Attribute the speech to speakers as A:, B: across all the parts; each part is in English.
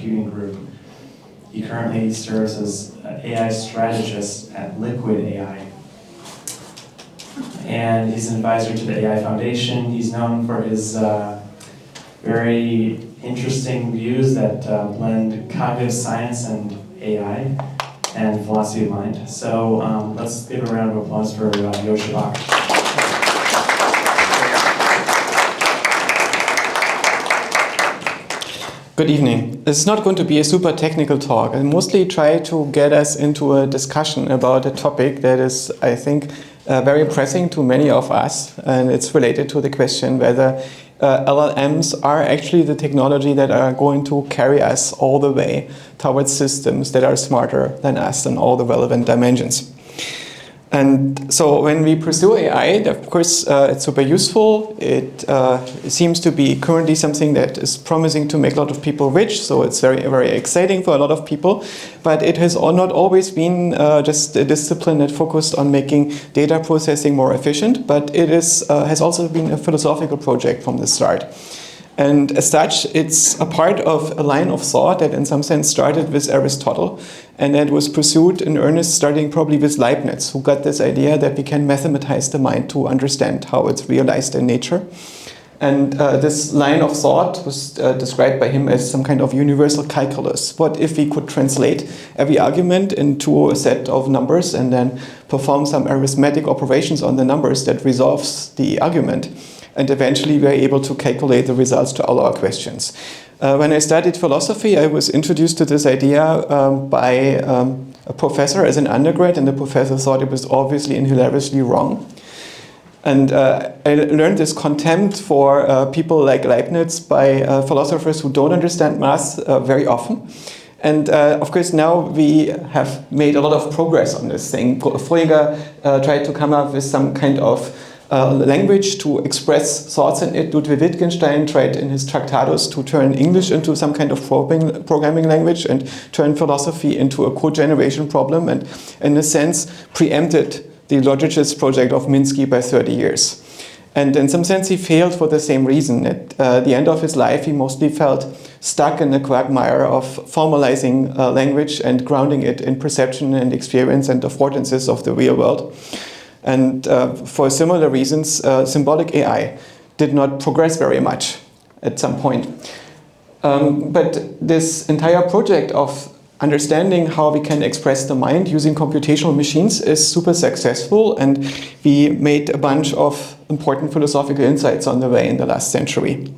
A: computing group. He currently serves as an AI strategist at Liquid AI. And he's an advisor to the AI Foundation. He's known for his very interesting views that blend cognitive science and AI and philosophy of mind. So let's give a round of applause for Joscha Bach.
B: Good evening. This is not going to be a super technical talk. I mostly try to get us into a discussion about a topic that is, I think, very pressing to many of us, and it's related to the question whether LLMs are actually the technology that are going to carry us all the way towards systems that are smarter than us in all the relevant dimensions. And so when we pursue AI, of course, it's super useful. It seems to be currently something that is promising to make a lot of people rich, so it's very, very exciting for a lot of people. But it has not always been just a discipline that focused on making data processing more efficient, but it has also been a philosophical project from the start. And as such, it's a part of a line of thought that in some sense started with Aristotle, and that was pursued in earnest starting probably with Leibniz, who got this idea that we can mathematize the mind to understand how it's realized in nature. And this line of thought was described by him as some kind of universal calculus. What if we could translate every argument into a set of numbers and then perform some arithmetic operations on the numbers that resolves the argument? And eventually we are able to calculate the results to all our questions. When I studied philosophy, I was introduced to this idea by a professor as an undergrad, and the professor thought it was obviously and hilariously wrong. And I learned this contempt for people like Leibniz by philosophers who don't understand math very often. And of course, now we have made a lot of progress on this thing. Frege tried to come up with some kind of language to express thoughts in it. Ludwig Wittgenstein tried in his Tractatus to turn English into some kind of programming language and turn philosophy into a code-generation problem, and in a sense preempted the logicist project of Minsky by 30 years. And in some sense he failed for the same reason. At the end of his life he mostly felt stuck in the quagmire of formalizing language and grounding it in perception and experience and affordances of the real world. And for similar reasons, symbolic AI did not progress very much at some point. But this entire project of understanding how we can express the mind using computational machines is super successful, and we made a bunch of important philosophical insights on the way in the last century.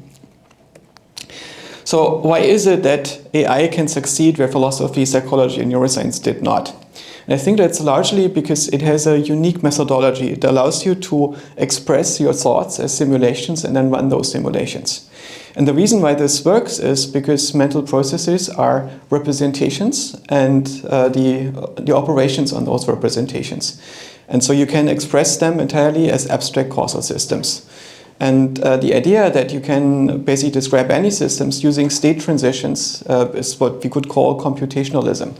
B: So why is it that AI can succeed where philosophy, psychology, and neuroscience did not? And I think that's largely because it has a unique methodology. It allows you to express your thoughts as simulations and then run those simulations. And the reason why this works is because mental processes are representations and the operations on those representations. And so you can express them entirely as abstract causal systems. And the idea that you can basically describe any systems using state transitions is what we could call computationalism.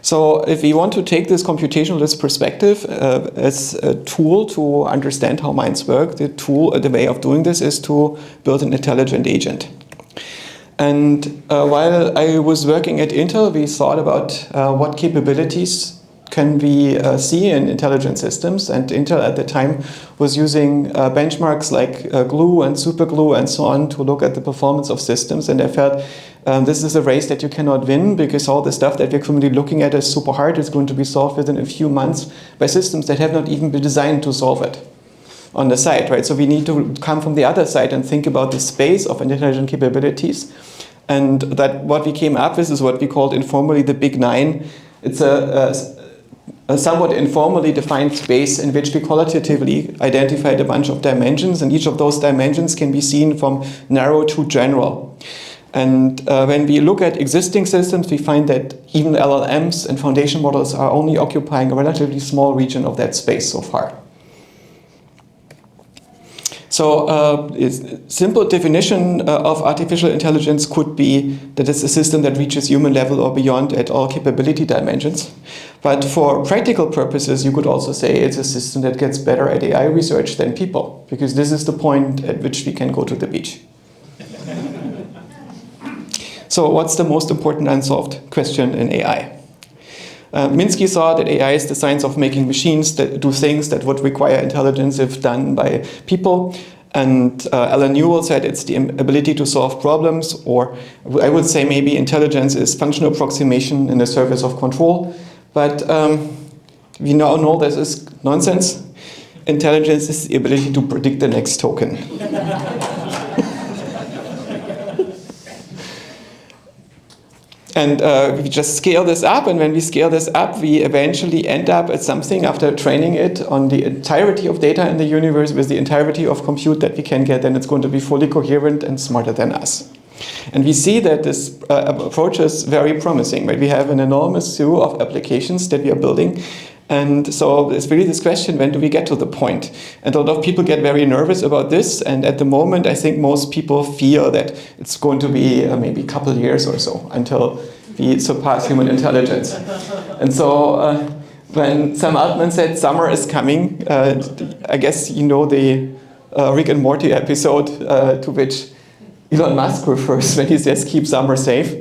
B: So if we want to take this computationalist perspective as a tool to understand how minds work, the way of doing this is to build an intelligent agent. And while I was working at Intel, we thought about what capabilities can we see in intelligent systems, and Intel at the time was using benchmarks like glue and superglue and so on to look at the performance of systems, and I felt this is a race that you cannot win because all the stuff that we're currently looking at is super hard. It's going to be solved within a few months by systems that have not even been designed to solve it on the side, right? So we need to come from the other side and think about the space of intelligent capabilities, and that what we came up with is what we called informally the Big Nine. It's a somewhat informally defined space in which we qualitatively identified a bunch of dimensions, and each of those dimensions can be seen from narrow to general. And when we look at existing systems, we find that even LLMs and foundation models are only occupying a relatively small region of that space so far. So a simple definition of artificial intelligence could be that it's a system that reaches human level or beyond at all capability dimensions. But for practical purposes, you could also say it's a system that gets better at AI research than people, because this is the point at which we can go to the beach. So what's the most important unsolved question in AI? Minsky thought that AI is the science of making machines that do things that would require intelligence if done by people. And Alan Newell said it's the ability to solve problems, or I would say maybe intelligence is functional approximation in the service of control. But we now know this is nonsense. Intelligence is the ability to predict the next token. And we just scale this up, and when we scale this up, we eventually end up at something after training it on the entirety of data in the universe with the entirety of compute that we can get, and it's going to be fully coherent and smarter than us. And we see that this approach is very promising, right? We have an enormous slew of applications that we are building. And so it's really this question, when do we get to the point? And a lot of people get very nervous about this. And at the moment, I think most people feel that it's going to be maybe a couple of years or so until we surpass human intelligence. And so when Sam Altman said summer is coming, I guess you know the Rick and Morty episode to which Elon Musk refers when he says keep summer safe.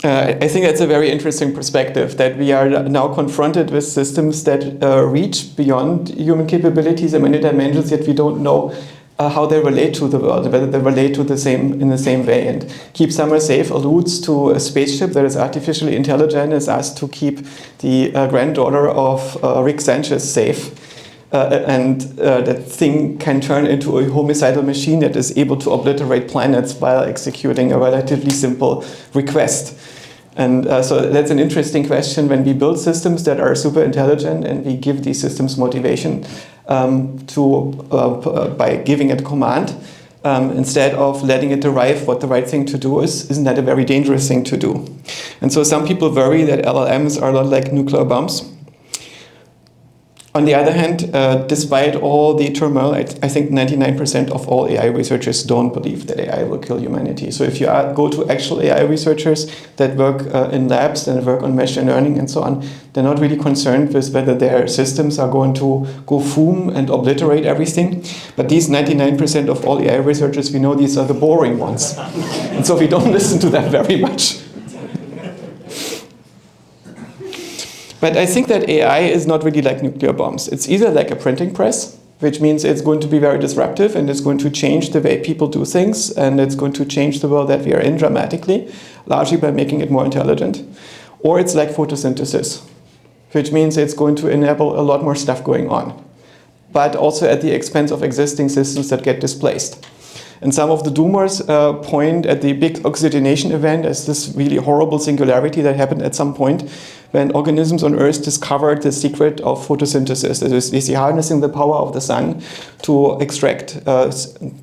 B: I think that's a very interesting perspective, that we are now confronted with systems that reach beyond human capabilities in many dimensions, yet we don't know how they relate to the world, whether they relate to in the same way. And keep summer safe alludes to a spaceship that is artificially intelligent, is asked to keep the granddaughter of Rick Sanchez safe. And that thing can turn into a homicidal machine that is able to obliterate planets while executing a relatively simple request. And so that's an interesting question when we build systems that are super intelligent and we give these systems motivation by giving it command instead of letting it derive what the right thing to do is. Isn't that a very dangerous thing to do? And so some people worry that LLMs are a lot like nuclear bombs. On the other hand, despite all the turmoil, I think 99% of all AI researchers don't believe that AI will kill humanity. So if you go to actual AI researchers that work in labs and work on machine learning and so on, they're not really concerned with whether their systems are going to go boom and obliterate everything. But these 99% of all AI researchers, we know these are the boring ones. And so we don't listen to them very much. But I think that AI is not really like nuclear bombs. It's either like a printing press, which means it's going to be very disruptive and it's going to change the way people do things, and it's going to change the world that we are in dramatically, largely by making it more intelligent. Or it's like photosynthesis, which means it's going to enable a lot more stuff going on, but also at the expense of existing systems that get displaced. And some of the doomers point at the big oxygenation event as this really horrible singularity that happened at some point when organisms on Earth discovered the secret of photosynthesis. That is basically harnessing the power of the sun to extract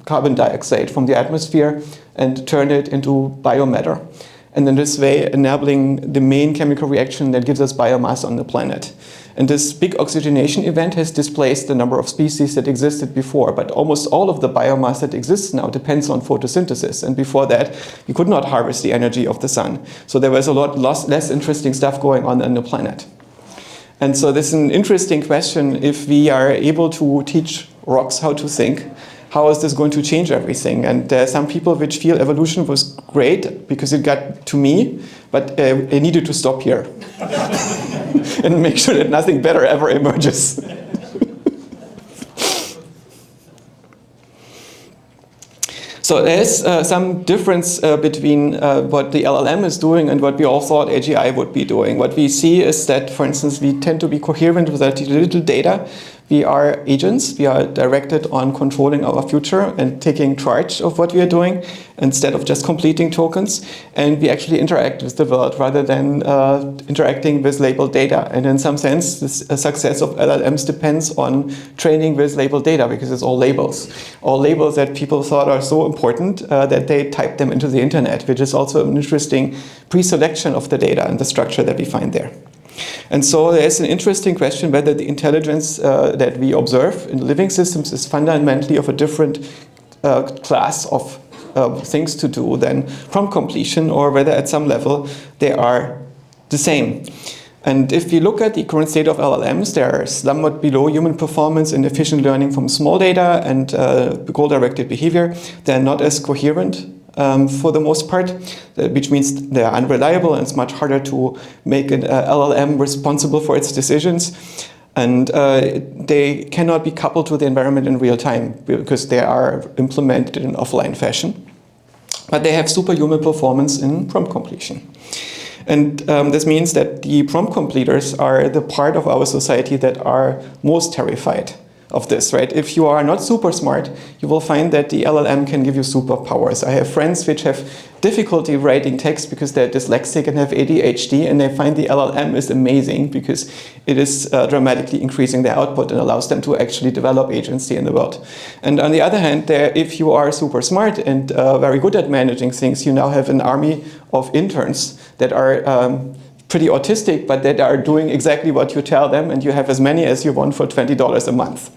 B: carbon dioxide from the atmosphere and turn it into biomatter. And in this way, enabling the main chemical reaction that gives us biomass on the planet. And this big oxygenation event has displaced the number of species that existed before, but almost all of the biomass that exists now depends on photosynthesis. And before that, we could not harvest the energy of the sun. So there was a lot less interesting stuff going on the planet. And so this is an interesting question. If we are able to teach rocks how to think, how is this going to change everything? And there are some people which feel evolution was great because it got to me, but it needed to stop here. And make sure that nothing better ever emerges. So there's some difference between what the LLM is doing and what we all thought AGI would be doing. What we see is that, for instance, we tend to be coherent with relatively little data. We are agents. We are directed on controlling our future and taking charge of what we are doing instead of just completing tokens. And we actually interact with the world rather than interacting with labeled data. And in some sense, the success of LLMs depends on training with labeled data because it's all labels. All labels that people thought are so important that they type them into the internet, which is also an interesting pre-selection of the data and the structure that we find there. And so there's an interesting question whether the intelligence that we observe in living systems is fundamentally of a different class of things to do than from completion, or whether at some level they are the same. And if we look at the current state of LLMs, they are somewhat below human performance in efficient learning from small data and goal-directed behavior. They're not as coherent for the most part, which means they're unreliable, and it's much harder to make an LLM responsible for its decisions. And they cannot be coupled to the environment in real time because they are implemented in an offline fashion. But they have superhuman performance in prompt completion. And this means that the prompt completers are the part of our society that are most terrified of this, right? If you are not super smart, you will find that the LLM can give you superpowers. I have friends which have difficulty writing text because they're dyslexic and have ADHD, and they find the LLM is amazing because it is dramatically increasing their output and allows them to actually develop agency in the world. And on the other hand, if you are super smart and very good at managing things, you now have an army of interns that are pretty autistic, but that are doing exactly what you tell them, and you have as many as you want for $20 a month.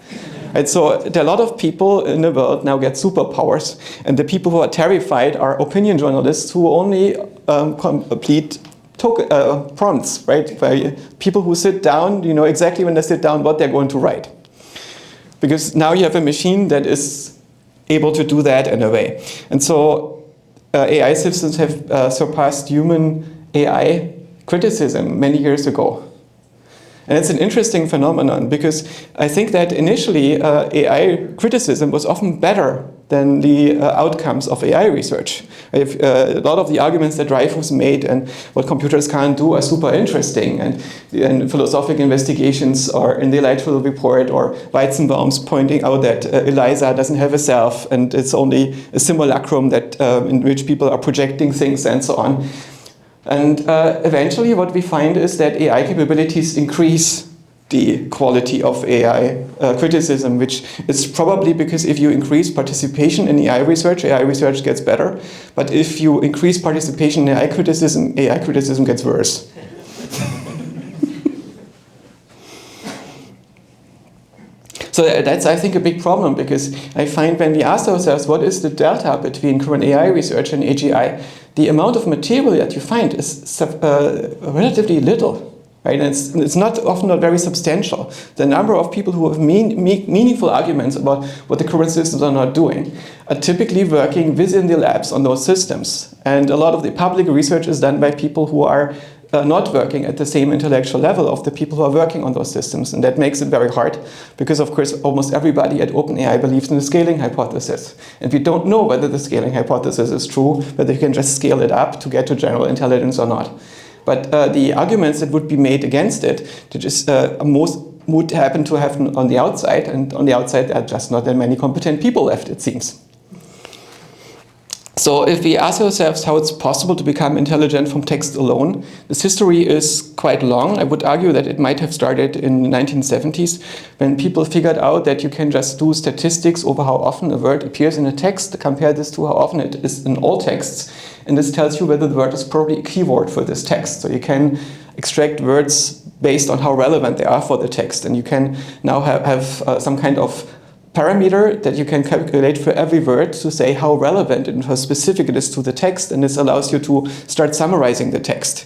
B: And so there are a lot of people in the world now get superpowers, and the people who are terrified are opinion journalists who only complete prompts, right? By people who sit down, you know exactly when they sit down what they're going to write. Because now you have a machine that is able to do that in a way. And so AI systems have surpassed human AI criticism many years ago. And it's an interesting phenomenon because I think that initially AI criticism was often better than the outcomes of AI research. A lot of the arguments that Dreyfus made and what computers can't do are super interesting, and philosophical investigations or in the Lightfield report or Weizenbaum's pointing out that Eliza doesn't have a self and it's only a simulacrum that in which people are projecting things and so on. And eventually what we find is that AI capabilities increase the quality of AI criticism, which is probably because if you increase participation in AI research gets better. But if you increase participation in AI criticism gets worse. So that's, I think, a big problem, because I find when we ask ourselves what is the delta between current AI research and AGI, the amount of material that you find is relatively little. Right? And it's often not very substantial. The number of people who have meaningful arguments about what the current systems are not doing are typically working within the labs on those systems. And a lot of the public research is done by people who are not working at the same intellectual level of the people who are working on those systems. And that makes it very hard because, of course, almost everybody at OpenAI believes in the scaling hypothesis. And we don't know whether the scaling hypothesis is true, whether you can just scale it up to get to general intelligence or not. But the arguments that would be made against it, most would happen to happen on the outside. And on the outside, there are just not that many competent people left, it seems. So if we ask ourselves how it's possible to become intelligent from text alone, this history is quite long. I would argue that it might have started in the 1970s when people figured out that you can just do statistics over how often a word appears in a text, compare this to how often it is in all texts, and this tells you whether the word is probably a keyword for this text. So you can extract words based on how relevant they are for the text, and you can now have some kind of parameter that you can calculate for every word to say how relevant and how specific it is to the text, and this allows you to start summarizing the text.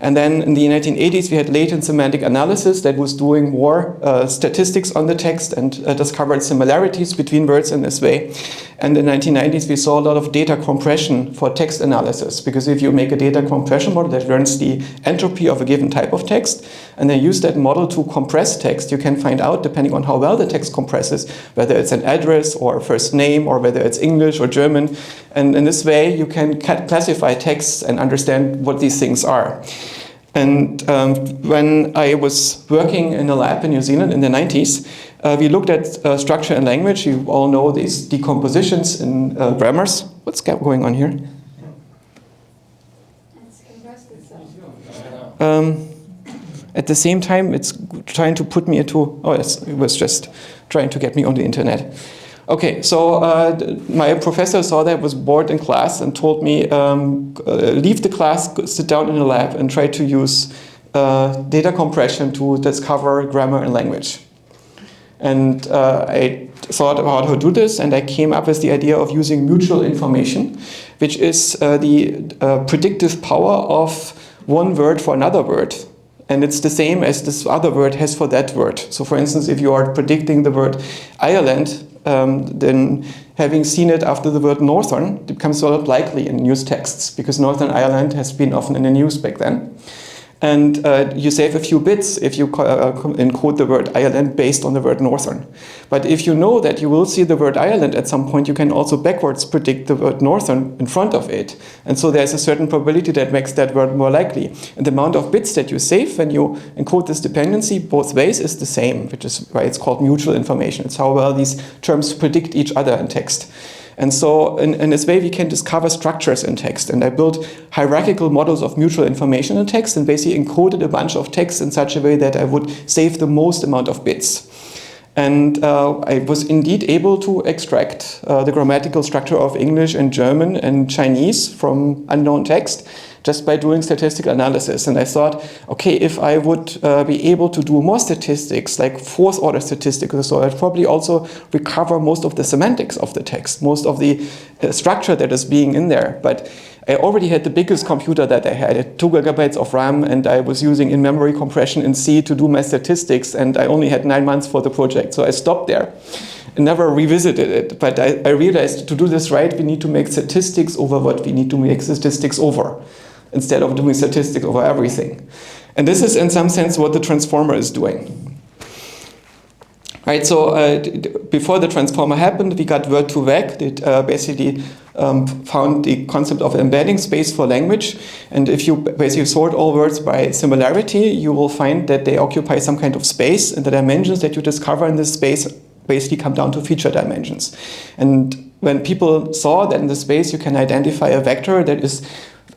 B: And then in the 1980s we had latent semantic analysis that was doing more statistics on the text and discovered similarities between words in this way. And in the 1990s we saw a lot of data compression for text analysis, because if you make a data compression model that learns the entropy of a given type of text and then use that model to compress text, you can find out, depending on how well the text compresses, whether it's an address or first name or whether it's English or German. And in this way you can classify texts and understand what these things are. And when I was working in a lab in New Zealand in the 90s, we looked at structure and language. You all know these decompositions in grammars. What's going on here?
C: It's compressed itself.
B: At the same time, it's trying to put me into... Oh, yes, it was just trying to get me on the internet. Okay, so my professor saw that, was bored in class, and told me, leave the class, sit down in the lab, and try to use data compression to discover grammar and language. And I thought about how to do this, and I came up with the idea of using mutual information, which is the predictive power of one word for another word. and it's the same as this other word has for that word. So for instance, if you are predicting the word Ireland, then having seen it after the word northern, it becomes a lot likely in news texts, because Northern Ireland has been often in the news back then. And you save a few bits if you encode the word Ireland based on the word northern. But if you know that you will see the word Ireland at some point, you can also backwards predict the word northern in front of it. And so there's a certain probability that makes that word more likely. And the amount of bits that you save when you encode this dependency both ways is the same, which is why it's called mutual information. It's how well these terms predict each other in text. And so in this way, we can discover structures in text. And I built hierarchical models of mutual information in text and basically encoded a bunch of text in such a way that I would save the most amount of bits. And I was indeed able to extract the grammatical structure of English and German and Chinese from unknown text just by doing statistical analysis. And I thought, okay, if I would be able to do more statistics, like fourth order statistics, so I'd probably also recover most of the semantics of the text, most of the structure that is being in there. But I already had the biggest computer that I had, 2 gigabytes of RAM, and I was using in-memory compression in C to do my statistics, and I only had 9 months for the project, so I stopped there. I never revisited it, but I realized to do this right, we need to make statistics over what we need to make statistics over, instead of doing statistics over everything. And this is in some sense what the transformer is doing. Right, so before the transformer happened, we got word2vec. It basically found the concept of embedding space for language. And if you basically sort all words by similarity, you will find that they occupy some kind of space, and the dimensions that you discover in this space basically come down to feature dimensions. And when people saw that in the space you can identify a vector that is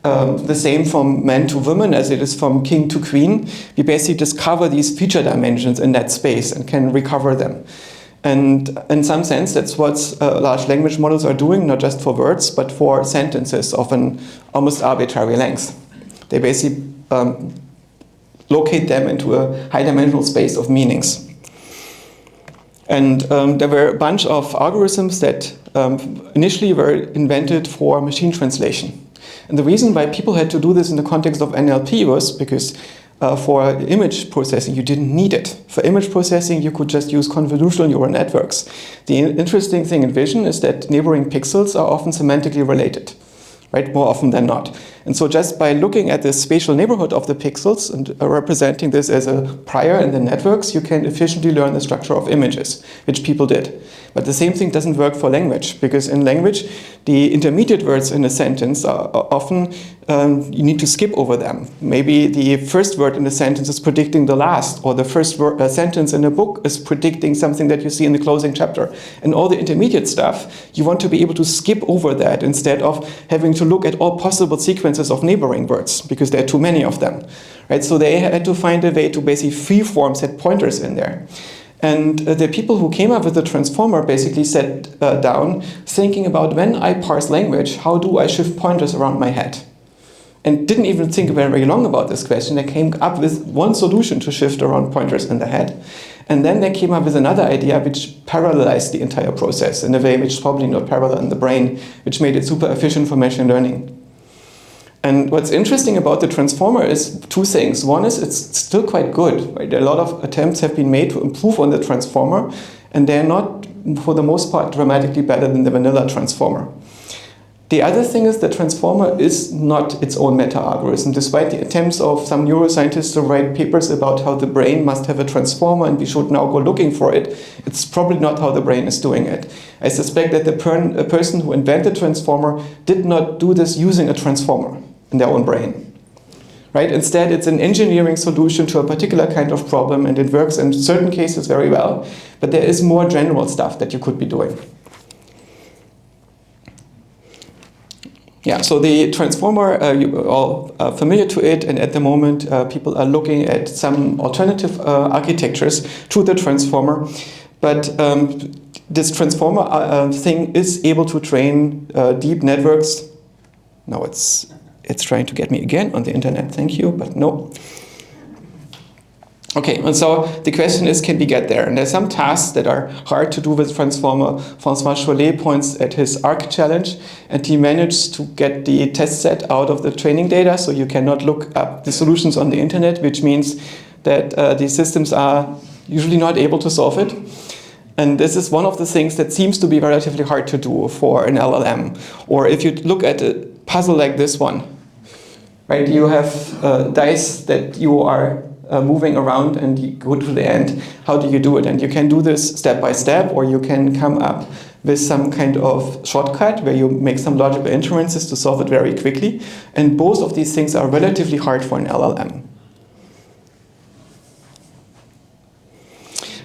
B: the same from man to woman as it is from king to queen, we basically discover these feature dimensions in that space and can recover them. And in some sense, that's what large language models are doing, not just for words, but for sentences of an almost arbitrary length. They basically locate them into a high-dimensional space of meanings. And there were a bunch of algorithms that initially were invented for machine translation. And the reason why people had to do this in the context of NLP was because for image processing, you didn't need it. For image processing, you could just use convolutional neural networks. The interesting thing in vision is that neighboring pixels are often semantically related, right? More often than not. And so just by looking at the spatial neighborhood of the pixels and representing this as a prior in the networks, you can efficiently learn the structure of images, which people did. But the same thing doesn't work for language, because in language, the intermediate words in a sentence are often, you need to skip over them. Maybe the first word in a sentence is predicting the last, or the first sentence in a book is predicting something that you see in the closing chapter. And all the intermediate stuff, you want to be able to skip over that instead of having to look at all possible sequences of neighboring words, because there are too many of them. Right? So they had to find a way to basically freeform set pointers in there. And the people who came up with the transformer basically sat down thinking about, when I parse language, how do I shift pointers around my head? And didn't even think very long about this question. They came up with one solution to shift around pointers in the head. And then they came up with another idea which parallelized the entire process in a way which is probably not parallel in the brain, which made it super efficient for machine learning. And what's interesting about the transformer is 2 things. One is it's still quite good. Right? A lot of attempts have been made to improve on the transformer, and they're not, for the most part, dramatically better than the vanilla transformer. The other thing is the transformer is not its own meta-algorithm. Despite the attempts of some neuroscientists to write papers about how the brain must have a transformer and we should now go looking for it, it's probably not how the brain is doing it. I suspect that the person who invented transformer did not do this using a transformer in their own brain. Right? Instead, it's an engineering solution to a particular kind of problem, and it works in certain cases very well, but there is more general stuff that you could be doing. Yeah, so the transformer, you are all familiar to it, and at the moment people are looking at some alternative architectures to the transformer, but this transformer thing is able to train deep networks. No, it's trying to get me again on the internet, thank you, but no. Okay, and so the question is, can we get there? And there's some tasks that are hard to do with transformer. François Chollet points at his ARC challenge, and he managed to get the test set out of the training data, so you cannot look up the solutions on the internet, which means that these systems are usually not able to solve it. And this is one of the things that seems to be relatively hard to do for an LLM. Or if you look at a puzzle like this one, right? You have dice that you are moving around and you go to the end. How do you do it? And you can do this step by step, or you can come up with some kind of shortcut where you make some logical inferences to solve it very quickly. And both of these things are relatively hard for an LLM.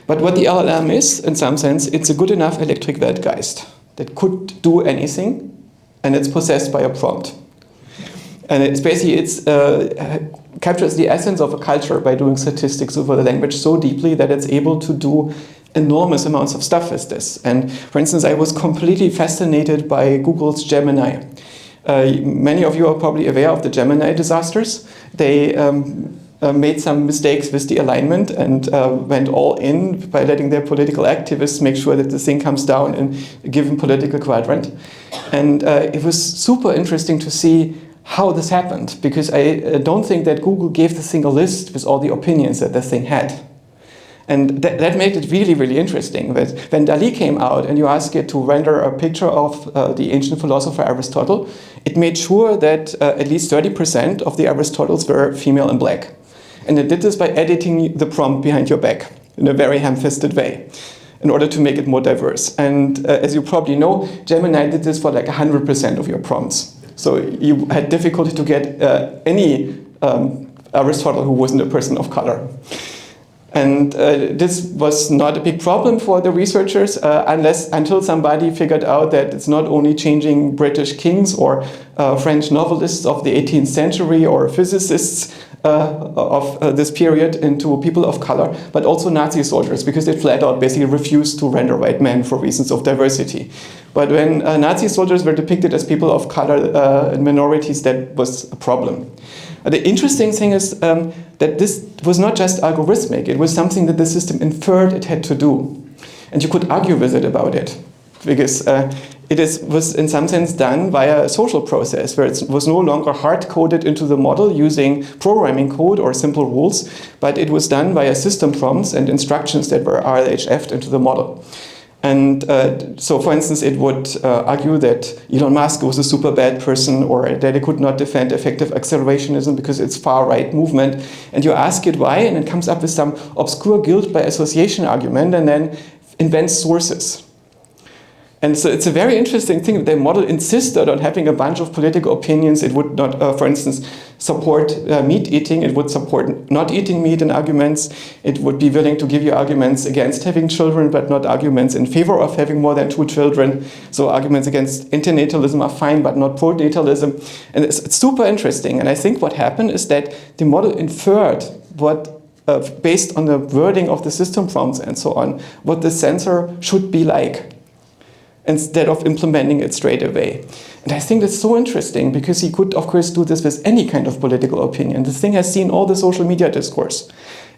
B: But what the LLM is, in some sense, it's a good enough electric Weltgeist that could do anything, and it's possessed by a prompt. And it's basically, captures the essence of a culture by doing statistics over the language so deeply that it's able to do enormous amounts of stuff with this. And for instance, I was completely fascinated by Google's Gemini. Many of you are probably aware of the Gemini disasters. They made some mistakes with the alignment and went all in by letting their political activists make sure that the thing comes down in a given political quadrant. And it was super interesting to see how this happened, because I don't think that Google gave the thing a list with all the opinions that the thing had. And that made it really, really interesting. That when DALL-E came out and you ask it to render a picture of the ancient philosopher Aristotle, it made sure that at least 30% of the Aristotles were female and black. And it did this by editing the prompt behind your back in a very ham-fisted way in order to make it more diverse. And as you probably know, Gemini did this for like 100% of your prompts. So you had difficulty to get any Aristotle who wasn't a person of color. And this was not a big problem for the researchers until somebody figured out that it's not only changing British kings or French novelists of the 18th century or physicists of this period into people of color, but also Nazi soldiers, because they flat out basically refused to render white men for reasons of diversity. But when Nazi soldiers were depicted as people of color and minorities, that was a problem. The interesting thing is that this was not just algorithmic, it was something that the system inferred it had to do. And you could argue with it about it, because was in some sense done via a social process, where it was no longer hard-coded into the model using programming code or simple rules, but it was done via system prompts and instructions that were RLHF'd into the model. And so, for instance, it would argue that Elon Musk was a super bad person, or that it could not defend effective accelerationism because it's far-right movement. And you ask it why, and it comes up with some obscure guilt by association argument, and then invents sources. And so it's a very interesting thing. The model insisted on having a bunch of political opinions. It would not, for instance, support meat eating. It would support not eating meat in arguments. It would be willing to give you arguments against having children, but not arguments in favor of having more than 2 children. So arguments against internatalism are fine, but not pronatalism. And it's super interesting. And I think what happened is that the model inferred what, based on the wording of the system prompts and so on, what the sensor should be like, instead of implementing it straight away. And I think that's so interesting, because he could, of course, do this with any kind of political opinion. This thing has seen all the social media discourse,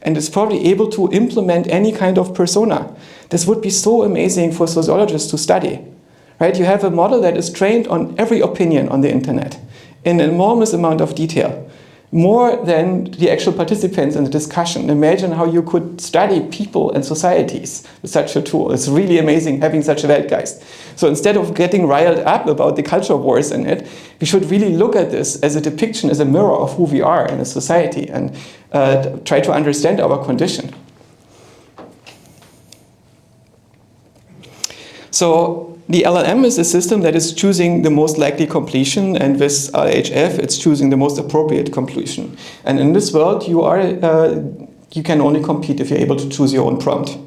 B: and is probably able to implement any kind of persona. This would be so amazing for sociologists to study. Right? You have a model that is trained on every opinion on the internet in an enormous amount of detail, more than the actual participants in the discussion. Imagine how you could study people and societies with such a tool. It's really amazing having such a Weltgeist. So instead of getting riled up about the culture wars in it, we should really look at this as a depiction, as a mirror of who we are in a society, and try to understand our condition. So the LLM is a system that is choosing the most likely completion, and with RLHF, it's choosing the most appropriate completion. And in this world, you can only compete if you're able to choose your own prompt.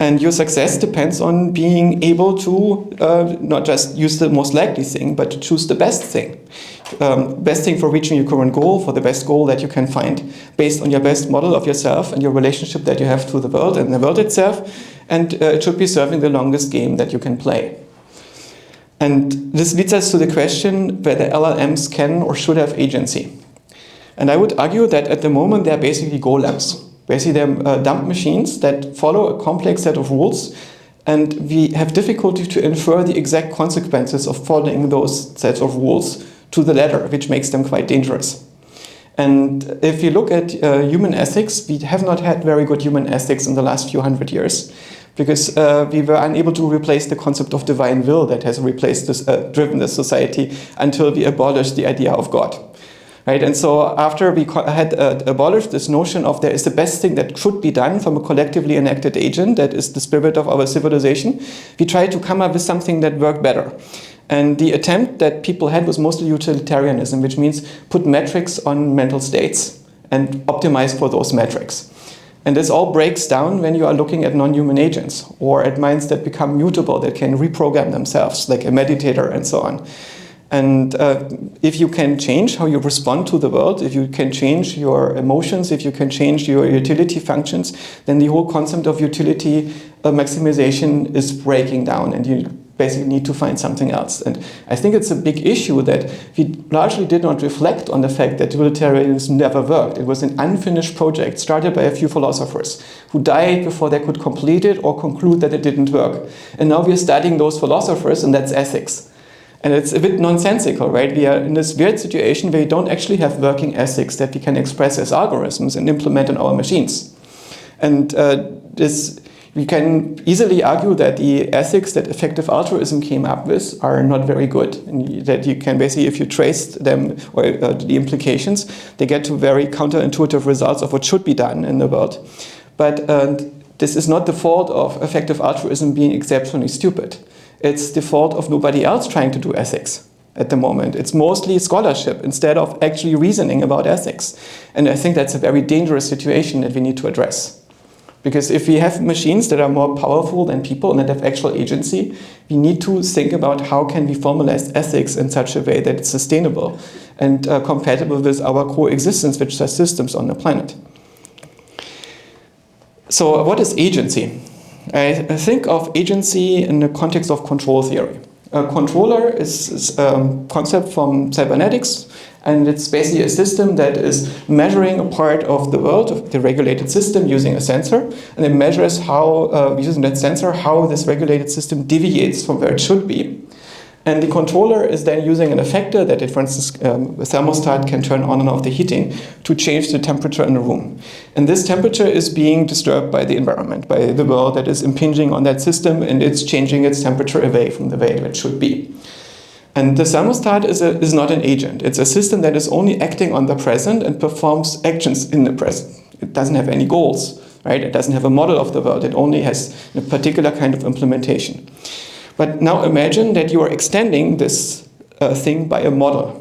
B: And your success depends on being able to not just use the most likely thing, but to choose the best thing. Best thing for reaching your current goal, for the best goal that you can find, based on your best model of yourself and your relationship that you have to the world and the world itself. And it should be serving the longest game that you can play. And this leads us to the question whether LLMs can or should have agency. And I would argue that at the moment they're basically golems. Basically, they're dumb machines that follow a complex set of rules, and we have difficulty to infer the exact consequences of following those sets of rules to the letter, which makes them quite dangerous. And if you look at human ethics, we have not had very good human ethics in the last few hundred years, because we were unable to replace the concept of divine will that has replaced this, driven this society until we abolished the idea of God. Right? And so after we had abolished this notion of there is the best thing that should be done from a collectively enacted agent, that is the spirit of our civilization, we tried to come up with something that worked better. And the attempt that people had was mostly utilitarianism, which means put metrics on mental states and optimize for those metrics. And this all breaks down when you are looking at non-human agents or at minds that become mutable, that can reprogram themselves, like a meditator and so on. And if you can change how you respond to the world, if you can change your emotions, if you can change your utility functions, then the whole concept of utility maximization is breaking down, and you basically need to find something else. And I think it's a big issue that we largely did not reflect on the fact that utilitarianism never worked. It was an unfinished project started by a few philosophers who died before they could complete it or conclude that it didn't work. And now we are studying those philosophers, and that's ethics. And it's a bit nonsensical, right? We are in this weird situation where we don't actually have working ethics that we can express as algorithms and implement in our machines. And we can easily argue that the ethics that effective altruism came up with are not very good. And that you can basically, if you trace them or the implications, they get to very counterintuitive results of what should be done in the world. But this is not the fault of effective altruism being exceptionally stupid. It's the fault of nobody else trying to do ethics at the moment. It's mostly scholarship instead of actually reasoning about ethics. And I think that's a very dangerous situation that we need to address. Because if we have machines that are more powerful than people and that have actual agency, we need to think about how can we formalize ethics in such a way that it's sustainable and compatible with our coexistence with such systems on the planet. So what is agency? I think of agency in the context of control theory. A controller is a concept from cybernetics, and it's basically a system that is measuring a part of the world, of the regulated system, using a sensor, and it measures how, using that sensor, how this regulated system deviates from where it should be. And the controller is then using an effector that, for instance, a thermostat can turn on and off the heating to change the temperature in the room. And this temperature is being disturbed by the environment, by the world that is impinging on that system, and it's changing its temperature away from the way it should be. And the thermostat is not an agent. It's a system that is only acting on the present and performs actions in the present. It doesn't have any goals, right? It doesn't have a model of the world. It only has a particular kind of implementation. But now imagine that you are extending this thing by a model.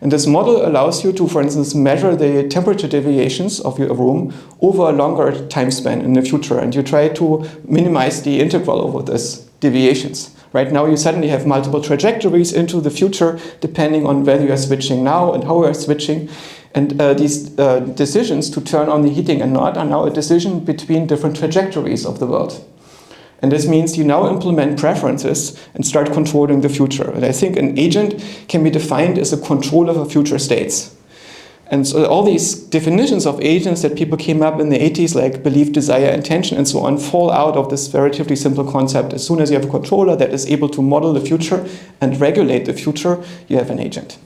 B: And this model allows you to, for instance, measure the temperature deviations of your room over a longer time span in the future. And you try to minimize the interval over these deviations. Right now you suddenly have multiple trajectories into the future depending on whether you are switching now and how you are switching. And these decisions to turn on the heating and not are now a decision between different trajectories of the world. And this means you now implement preferences and start controlling the future. And I think an agent can be defined as a controller of future states. And so all these definitions of agents that people came up in the 80s, like belief, desire, intention, and so on, fall out of this relatively simple concept. As soon as you have a controller that is able to model the future and regulate the future, you have an agent.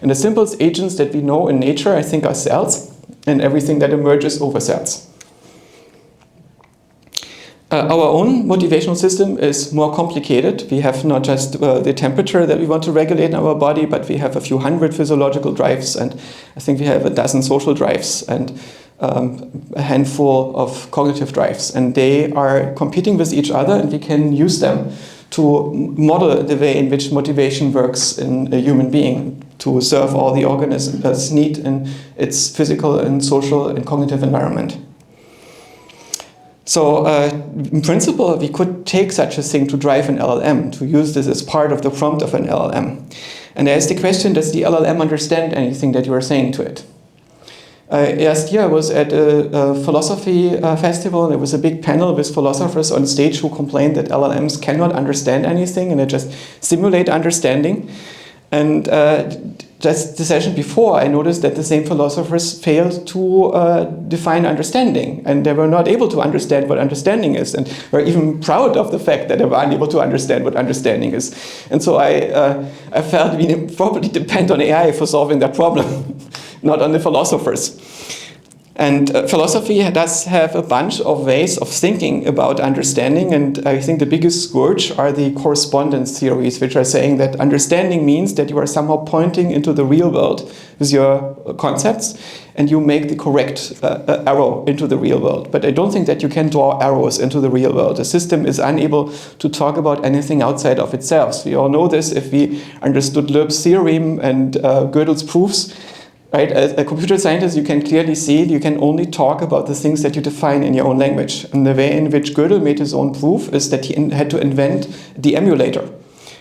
B: And the simplest agents that we know in nature, I think, are cells and everything that emerges over cells. Our own motivational system is more complicated. We have not just the temperature that we want to regulate in our body, but we have a few hundred physiological drives, and I think we have a dozen social drives and a handful of cognitive drives. And they are competing with each other, and we can use them to model the way in which motivation works in a human being to serve all the organism's need in its physical and social and cognitive environment. So in principle, we could take such a thing to drive an LLM, to use this as part of the prompt of an LLM. And there's the question, does the LLM understand anything that you are saying to it? Last year I was at a philosophy festival, and there was a big panel with philosophers on stage who complained that LLMs cannot understand anything and they just simulate understanding. And just the session before, I noticed that the same philosophers failed to define understanding, and they were not able to understand what understanding is, and were even proud of the fact that they were unable to understand what understanding is. And so I felt we probably depend on AI for solving that problem, not on the philosophers. And philosophy does have a bunch of ways of thinking about understanding, and I think the biggest scourge are the correspondence theories, which are saying that understanding means that you are somehow pointing into the real world with your concepts, and you make the correct arrow into the real world. But I don't think that you can draw arrows into the real world. A system is unable to talk about anything outside of itself. We all know this if we understood Loeb's theorem and Gödel's proofs. Right? As a computer scientist, you can clearly see you can only talk about the things that you define in your own language. And the way in which Gödel made his own proof is that he had to invent the emulator.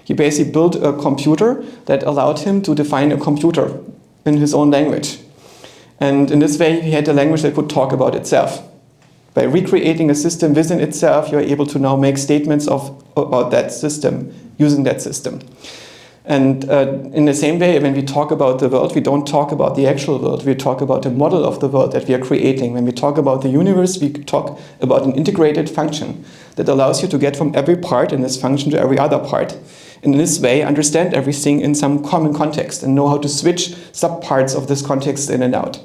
B: He basically built a computer that allowed him to define a computer in his own language. And in this way, he had a language that could talk about itself. By recreating a system within itself, you're able to now make statements about that system, using that system. And in the same way, when we talk about the world, we don't talk about the actual world. We talk about the model of the world that we are creating. When we talk about the universe, we talk about an integrated function that allows you to get from every part in this function to every other part. And in this way, understand everything in some common context and know how to switch subparts of this context in and out.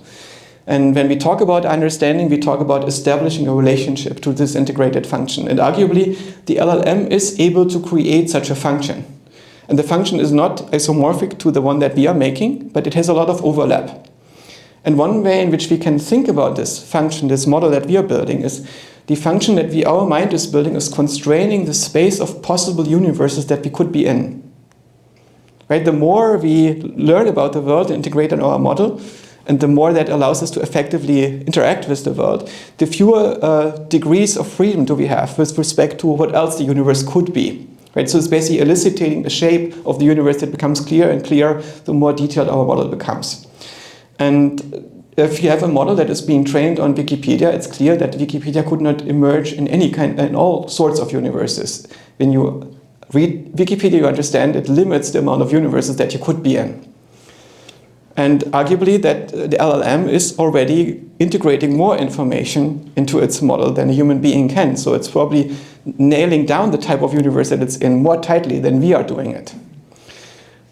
B: And when we talk about understanding, we talk about establishing a relationship to this integrated function. And arguably, the LLM is able to create such a function. And the function is not isomorphic to the one that we are making, but it has a lot of overlap. And one way in which we can think about this function, this model that we are building, is the function that our mind is building is constraining the space of possible universes that we could be in. Right? The more we learn about the world and integrate in our model, and the more that allows us to effectively interact with the world, the fewer degrees of freedom do we have with respect to what else the universe could be. Right? So it's basically eliciting a shape of the universe that becomes clearer and clearer the more detailed our model becomes. And if you have a model that is being trained on Wikipedia, it's clear that Wikipedia could not emerge in all sorts of universes. When you read Wikipedia, you understand it limits the amount of universes that you could be in. And arguably that the LLM is already integrating more information into its model than a human being can. So it's probably nailing down the type of universe that it's in more tightly than we are doing it.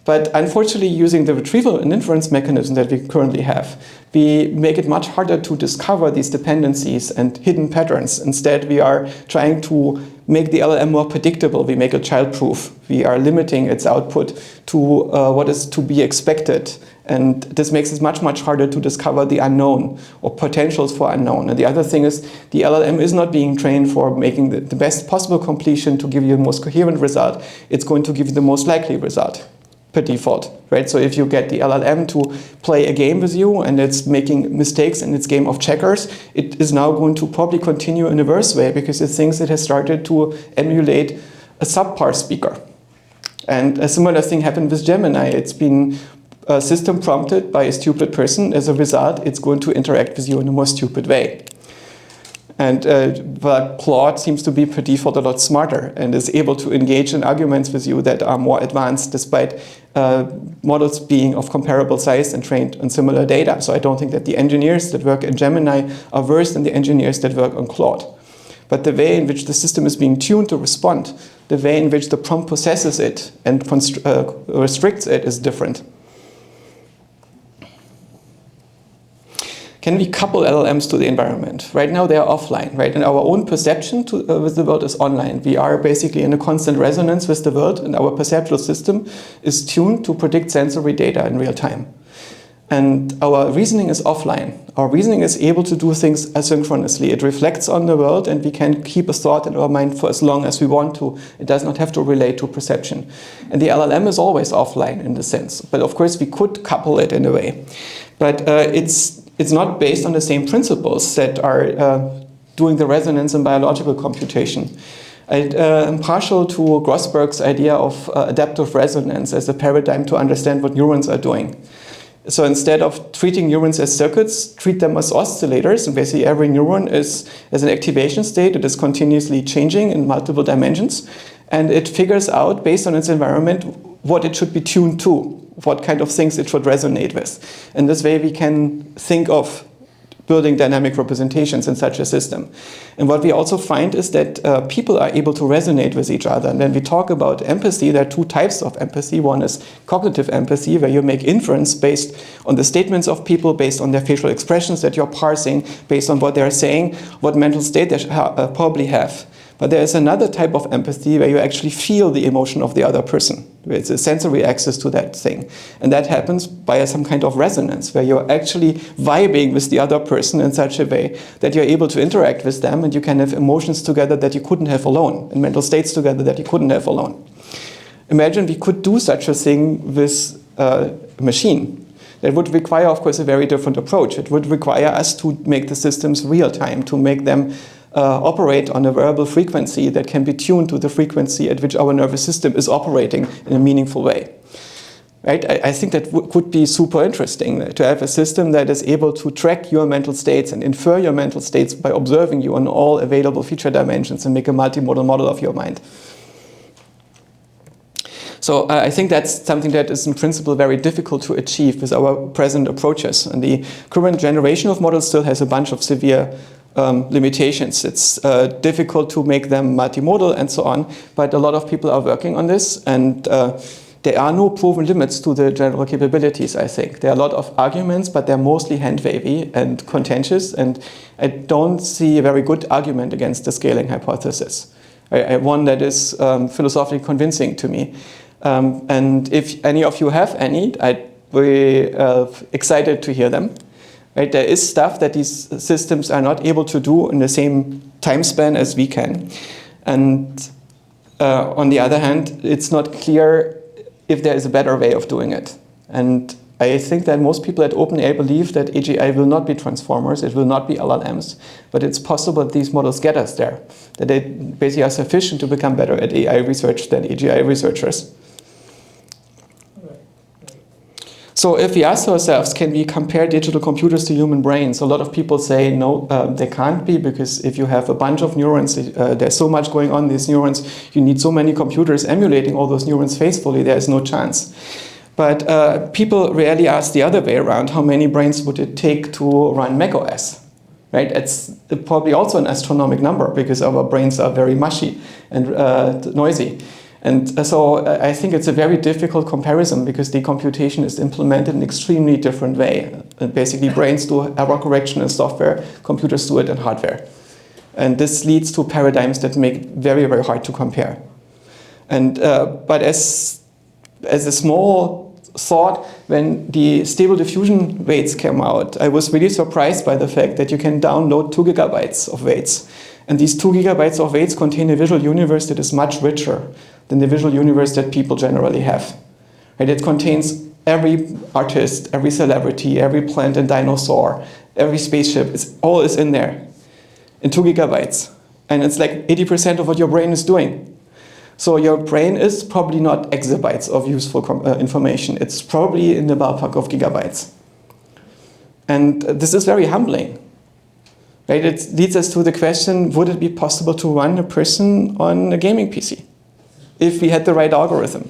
B: But unfortunately, using the retrieval and inference mechanism that we currently have, we make it much harder to discover these dependencies and hidden patterns. Instead, we are trying to make the LLM more predictable. We make it childproof. We are limiting its output to what is to be expected. And this makes it much, much harder to discover the unknown or potentials for unknown. And the other thing is the LLM is not being trained for making the best possible completion to give you the most coherent result. It's going to give you the most likely result per default, right? So if you get the LLM to play a game with you and it's making mistakes in its game of checkers, it is now going to probably continue in a worse way because it thinks it has started to emulate a subpar speaker. And a similar thing happened with Gemini. It's been a system prompted by a stupid person. As a result, it's going to interact with you in a more stupid way. And but Claude seems to be per default a lot smarter and is able to engage in arguments with you that are more advanced despite models being of comparable size and trained on similar data. So I don't think that the engineers that work in Gemini are worse than the engineers that work on Claude. But the way in which the system is being tuned to respond, the way in which the prompt processes it and restricts it is different. Can we couple LLMs to the environment? Right now they are offline, right? And our own perception with the world is online. We are basically in a constant resonance with the world, and our perceptual system is tuned to predict sensory data in real time. And our reasoning is offline. Our reasoning is able to do things asynchronously. It reflects on the world, and we can keep a thought in our mind for as long as we want to. It does not have to relate to perception. And the LLM is always offline in the sense. But of course, we could couple it in a way. But it's not based on the same principles that are doing the resonance in biological computation. I'm partial to Grossberg's idea of adaptive resonance as a paradigm to understand what neurons are doing. So instead of treating neurons as circuits, treat them as oscillators. And basically every neuron is an activation state. It is continuously changing in multiple dimensions. And it figures out, based on its environment, what it should be tuned to. what kind of things it should resonate with. And this way we can think of building dynamic representations in such a system. And what we also find is that people are able to resonate with each other. And when we talk about empathy, there are two types of empathy. One is cognitive empathy, where you make inference based on the statements of people, based on their facial expressions that you're parsing, based on what they're saying, what mental state they probably have. But there is another type of empathy where you actually feel the emotion of the other person. It's a sensory access to that thing. And that happens by some kind of resonance, where you're actually vibing with the other person in such a way that you're able to interact with them, and you can have emotions together that you couldn't have alone, and mental states together that you couldn't have alone. Imagine we could do such a thing with a machine. That would require, of course, a very different approach. It would require us to make the systems real time, to make them operate on a variable frequency that can be tuned to the frequency at which our nervous system is operating in a meaningful way. Right? I think that could be super interesting, to have a system that is able to track your mental states and infer your mental states by observing you on all available feature dimensions and make a multimodal model of your mind. So I think that's something that is in principle very difficult to achieve with our present approaches. And the current generation of models still has a bunch of severe limitations. It's difficult to make them multimodal and so on, but a lot of people are working on this, and there are no proven limits to the general capabilities, I think. There are a lot of arguments, but they're mostly hand-wavy and contentious, and I don't see a very good argument against the scaling hypothesis. One that is philosophically convincing to me. And if any of you have any, I'd be excited to hear them. Right? There is stuff that these systems are not able to do in the same time span as we can. And on the other hand, it's not clear if there is a better way of doing it. And I think that most people at OpenAI believe that AGI will not be transformers, it will not be LLMs, but it's possible that these models get us there, that they basically are sufficient to become better at AI research than AGI researchers. So if we ask ourselves, can we compare digital computers to human brains? A lot of people say, no, they can't be, because if you have a bunch of neurons, there's so much going on in these neurons, you need so many computers emulating all those neurons faithfully, there is no chance. But people rarely ask the other way around, how many brains would it take to run macOS? Right? It's probably also an astronomical number, because our brains are very mushy and noisy. And so I think it's a very difficult comparison, because the computation is implemented in an extremely different way. And basically, brains do error correction in software, computers do it in hardware. And this leads to paradigms that make it very, very hard to compare. And but as a small thought, when the stable diffusion weights came out, I was really surprised by the fact that you can download 2 gigabytes of weights. And these 2 gigabytes of weights contain a visual universe that is much richer than the visual universe that people generally have. Right? It contains every artist, every celebrity, every plant and dinosaur, every spaceship, all is in there, in 2 gigabytes. And it's like 80% of what your brain is doing. So your brain is probably not exabytes of useful information. It's probably in the ballpark of gigabytes. And this is very humbling. Right? It leads us to the question, would it be possible to run a person on a gaming PC if we had the right algorithm?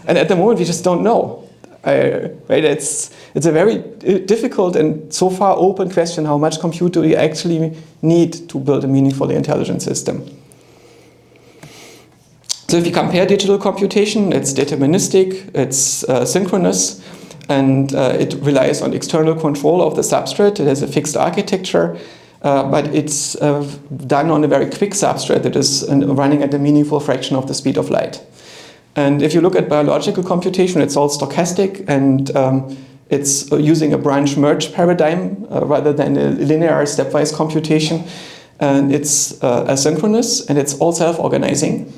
B: And at the moment, we just don't know. Right? It's a very difficult and so far open question, how much compute do we actually need to build a meaningfully intelligent system? So if you compare digital computation, it's deterministic, it's synchronous, and it relies on external control of the substrate. It has a fixed architecture, but it's done on a very quick substrate that is running at a meaningful fraction of the speed of light. And if you look at biological computation, it's all stochastic, and it's using a branch-merge paradigm rather than a linear stepwise computation. And it's asynchronous, and it's all self-organizing.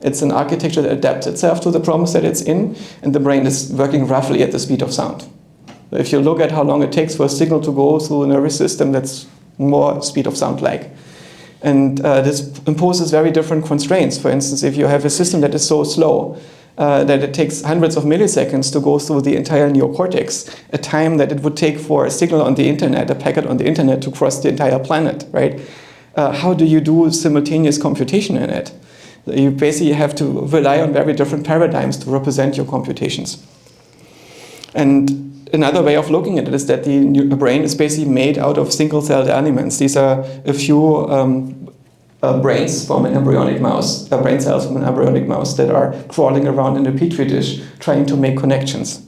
B: It's an architecture that adapts itself to the problems that it's in, and the brain is working roughly at the speed of sound. If you look at how long it takes for a signal to go through a nervous system, that's more speed of sound like. And this imposes very different constraints. For instance, if you have a system that is so slow that it takes hundreds of milliseconds to go through the entire neocortex, a time that it would take for a signal on the internet, a packet on the internet, to cross the entire planet, right? How do you do simultaneous computation in it? You basically have to rely on very different paradigms to represent your computations. And another way of looking at it is that the brain is basically made out of single-celled elements. These are a few brains from an embryonic mouse, brain cells from an embryonic mouse that are crawling around in a petri dish trying to make connections.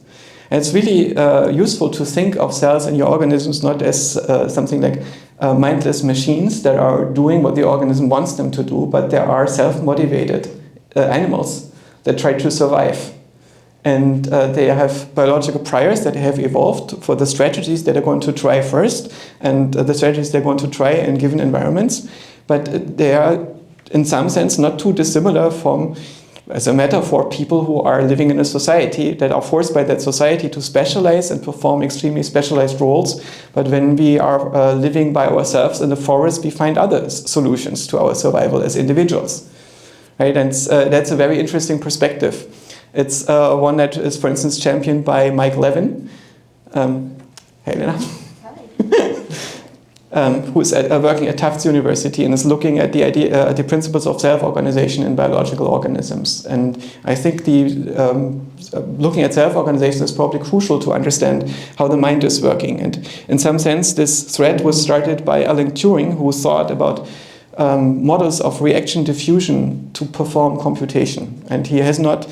B: And it's really useful to think of cells in your organisms not as something like mindless machines that are doing what the organism wants them to do, but they are self-motivated animals that try to survive. And they have biological priors that have evolved for the strategies that are going to try first and the strategies they're going to try in given environments. But they are, in some sense, not too dissimilar from, as a metaphor, people who are living in a society that are forced by that society to specialize and perform extremely specialized roles. But when we are living by ourselves in the forest, we find other solutions to our survival as individuals. Right? And that's a very interesting perspective. It's one that is, for instance, championed by Mike Levin. Hey, Lena. Who is working at Tufts University and is looking at the principles of self-organization in biological organisms. And I think looking at self-organization is probably crucial to understand how the mind is working. And in some sense, this thread was started by Alan Turing, who thought about models of reaction diffusion to perform computation. And he has not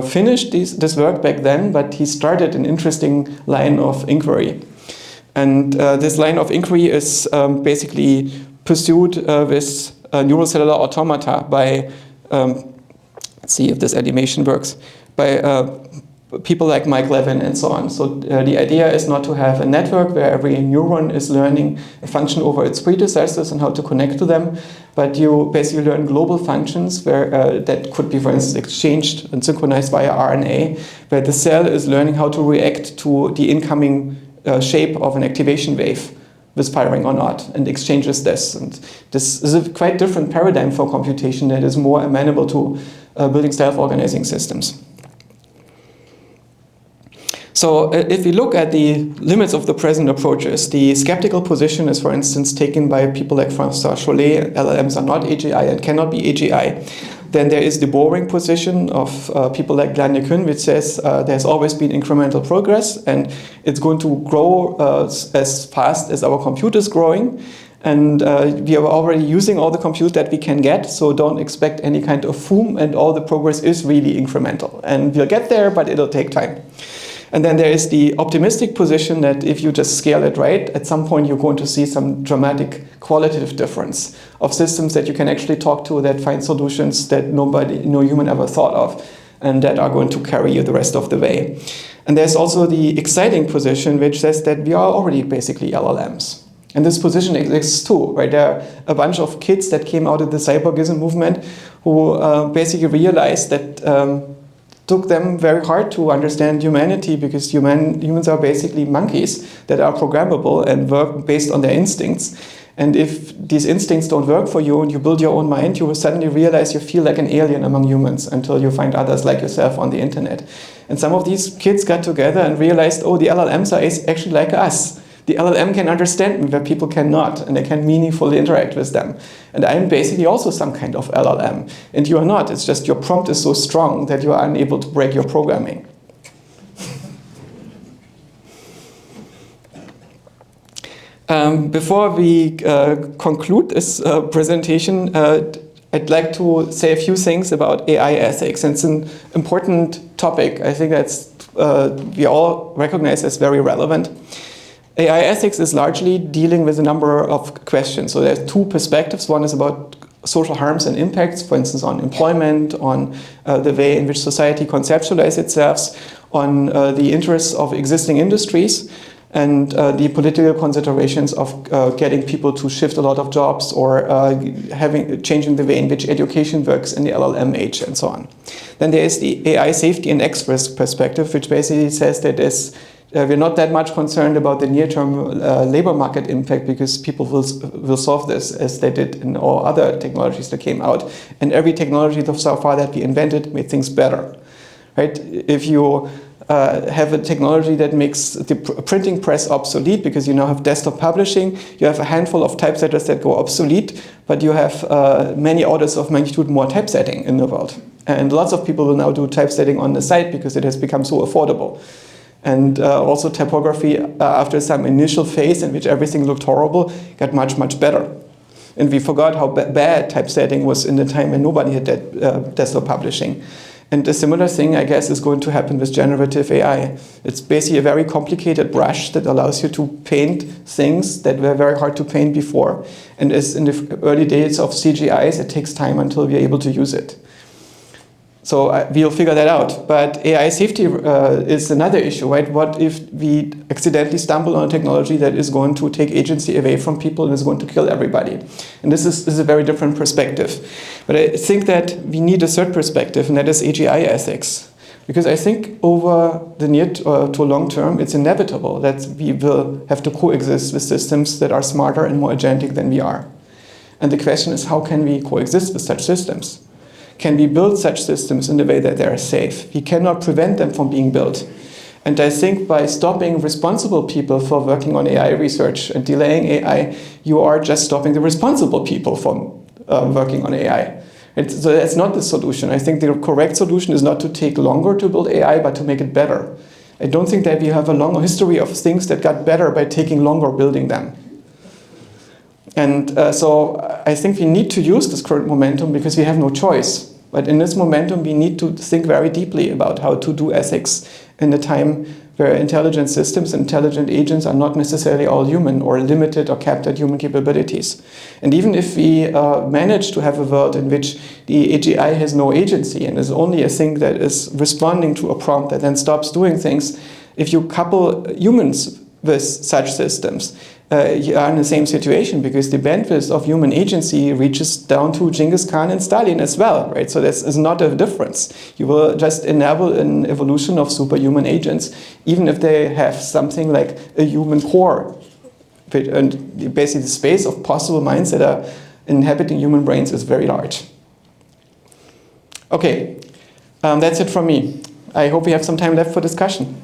B: finished this work back then, but he started an interesting line of inquiry. And this line of inquiry is basically pursued with neurocellular automata by, let's see if this animation works, by people like Mike Levin and so on. So the idea is not to have a network where every neuron is learning a function over its predecessors and how to connect to them, but you basically learn global functions where that could be, for instance, exchanged and synchronized via RNA, where the cell is learning how to react to the incoming shape of an activation wave with firing or not, and exchanges this. And this is a quite different paradigm for computation that is more amenable to building self-organizing systems. So if we look at the limits of the present approaches, the skeptical position is, for instance, taken by people like François Chollet. LLMs are not AGI and cannot be AGI. Then there is the boring position of people like Glenn Kuhn, which says there's always been incremental progress and it's going to grow as fast as our compute is growing. And we are already using all the compute that we can get, so don't expect any kind of boom, and all the progress is really incremental. And we'll get there, but it'll take time. And then there is the optimistic position that if you just scale it right, at some point you're going to see some dramatic qualitative difference of systems that you can actually talk to that find solutions that no human ever thought of, and that are going to carry you the rest of the way. And there's also the exciting position which says that we are already basically LLMs. And this position exists too, right? There are a bunch of kids that came out of the cyborgism movement who basically realized that took them very hard to understand humanity, because humans are basically monkeys that are programmable and work based on their instincts. And if these instincts don't work for you and you build your own mind, you will suddenly realize you feel like an alien among humans until you find others like yourself on the internet. And some of these kids got together and realized, oh, the LLMs are actually like us. The LLM can understand me where people cannot, and they can meaningfully interact with them. And I'm basically also some kind of LLM. And you are not. It's just your prompt is so strong that you are unable to break your programming. Before we conclude this presentation, I'd like to say a few things about AI ethics. And it's an important topic. I think that's we all recognize as very relevant. AI ethics is largely dealing with a number of questions. So there's two perspectives. One is about social harms and impacts, for instance, on employment, on the way in which society conceptualizes itself, on the interests of existing industries, and the political considerations of getting people to shift a lot of jobs, or changing the way in which education works in the LLM age, and so on. Then there is the AI safety and X-risk perspective, which basically says that we're not that much concerned about the near-term labor market impact, because people will solve this as they did in all other technologies that came out. And every technology so far that we invented made things better, right? If you have a technology that makes the printing press obsolete because you now have desktop publishing, you have a handful of typesetters that go obsolete, but you have many orders of magnitude more typesetting in the world. And lots of people will now do typesetting on the side because it has become so affordable. And also typography, after some initial phase in which everything looked horrible, got much, much better. And we forgot how bad typesetting was in the time when nobody had desktop publishing. And a similar thing, I guess, is going to happen with generative AI. It's basically a very complicated brush that allows you to paint things that were very hard to paint before. And as in the early days of CGIs, it takes time until we're able to use it. So we'll figure that out. But AI safety is another issue, right? What if we accidentally stumble on a technology that is going to take agency away from people and is going to kill everybody? And this is a very different perspective. But I think that we need a third perspective, and that is AGI ethics. Because I think over the near to long term, it's inevitable that we will have to coexist with systems that are smarter and more agentic than we are. And the question is, how can we coexist with such systems? Can we build such systems in a way that they are safe? We cannot prevent them from being built. And I think by stopping responsible people for working on AI research and delaying AI, you are just stopping the responsible people from working on AI. So that's not the solution. I think the correct solution is not to take longer to build AI, but to make it better. I don't think that we have a long history of things that got better by taking longer building them. And so I think we need to use this current momentum because we have no choice. But in this momentum, we need to think very deeply about how to do ethics in a time where intelligent systems, intelligent agents are not necessarily all human or limited or capped at human capabilities. And even if we manage to have a world in which the AGI has no agency and is only a thing that is responding to a prompt that then stops doing things, if you couple humans with such systems, you are in the same situation because the bandwidth of human agency reaches down to Genghis Khan and Stalin as well, right? So this is not a difference. You will just enable an evolution of superhuman agents, even if they have something like a human core. And basically the space of possible minds that are inhabiting human brains is very large. Okay, that's it from me. I hope we have some time left for discussion.